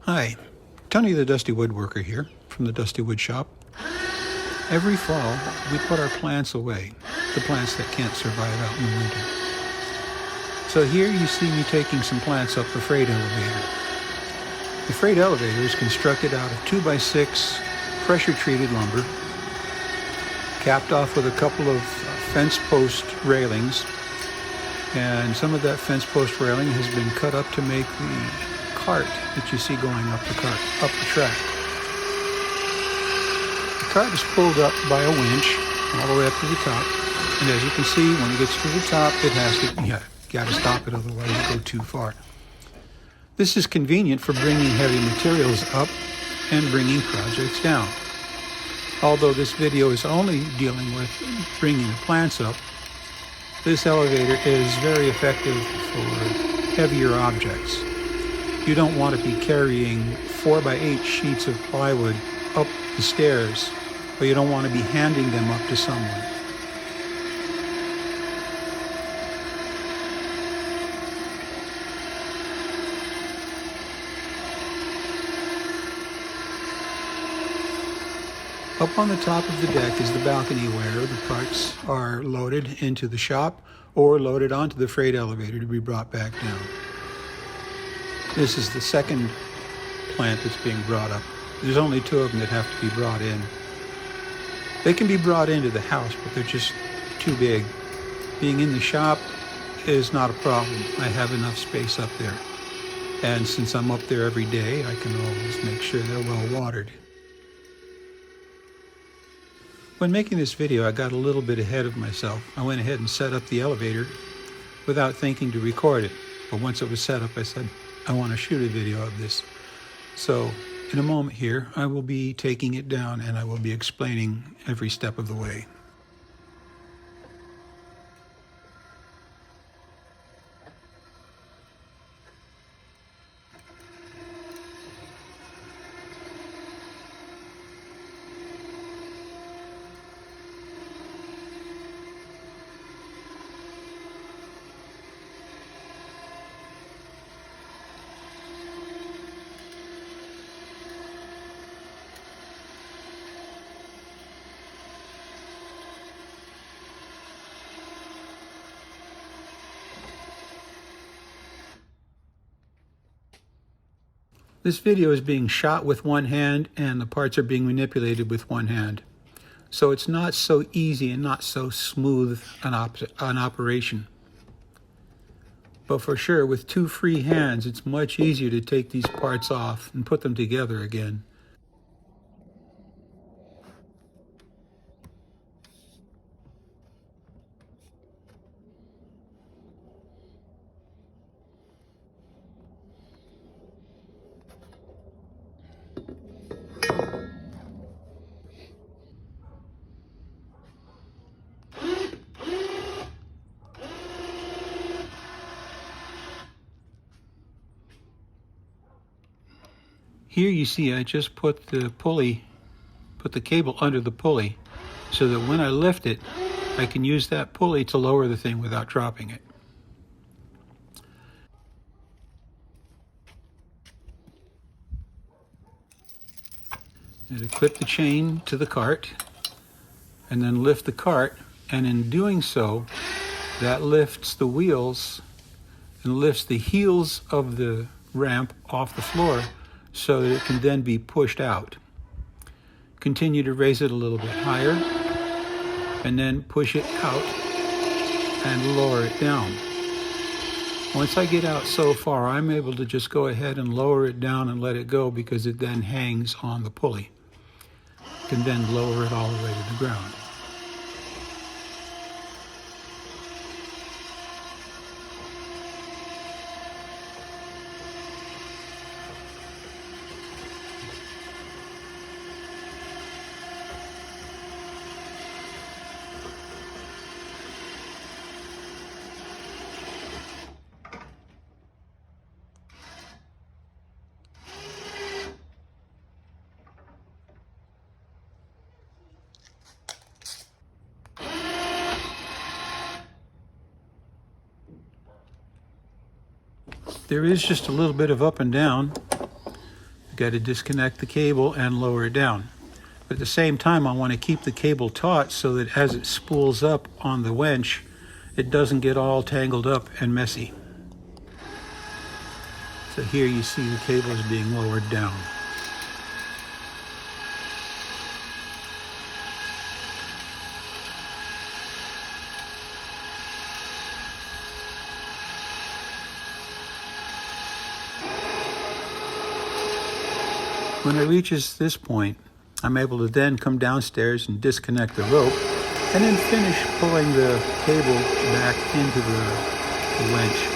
Hi, Tony the Dusty Woodworker here from the Dusty Wood Shop. Every fall, we put our plants away, the plants that can't survive out in the winter. So here you see me taking some plants up the freight elevator. The freight elevator is constructed out of 2x6 pressure-treated lumber, capped off with a couple of fence post railings, and some of that fence post railing has been cut up to make the cart that you see going up the track. The cart is pulled up by a winch all the way up to the top, and as you can see, when it gets to the top, it has to, you got to stop it, otherwise you go too far. This is convenient for bringing heavy materials up and bringing projects down. Although this video is only dealing with bringing the plants up, this elevator is very effective for heavier objects. You don't want to be carrying 4x8 sheets of plywood up the stairs, but you don't want to be handing them up to someone. Up on the top of the deck is the balcony where the parts are loaded into the shop or loaded onto the freight elevator to be brought back down. This is the second plant that's being brought up. There's only 2 of them that have to be brought in. They can be brought into the house, but they're just too big. Being in the shop is not a problem. I have enough space up there. And since I'm up there every day, I can always make sure they're well watered. When making this video, I got a little bit ahead of myself. I went ahead and set up the elevator without thinking to record it. But once it was set up, I said, I want to shoot a video of this. So in a moment here, I will be taking it down and I will be explaining every step of the way. This video is being shot with one hand and the parts are being manipulated with one hand. So it's not so easy and not so smooth an operation. But for sure, with 2 free hands, it's much easier to take these parts off and put them together again. Here you see I just put the cable under the pulley so that when I lift it, I can use that pulley to lower the thing without dropping it. And to clip the chain to the cart and then lift the cart, and in doing so, that lifts the wheels and lifts the heels of the ramp off the floor so that it can then be pushed out. Continue to raise it a little bit higher and then push it out and lower it down. Once I get out so far, I'm able to just go ahead and lower it down and let it go because it then hangs on the pulley. Can then lower it all the way to the ground. There is just a little bit of up and down, Got to disconnect the cable and lower it down. But at the same time, I want to keep the cable taut so that as it spools up on the winch, it doesn't get all tangled up and messy. So here you see the cables being lowered down. When it reaches this point, I'm able to then come downstairs and disconnect the rope and then finish pulling the cable back into the winch.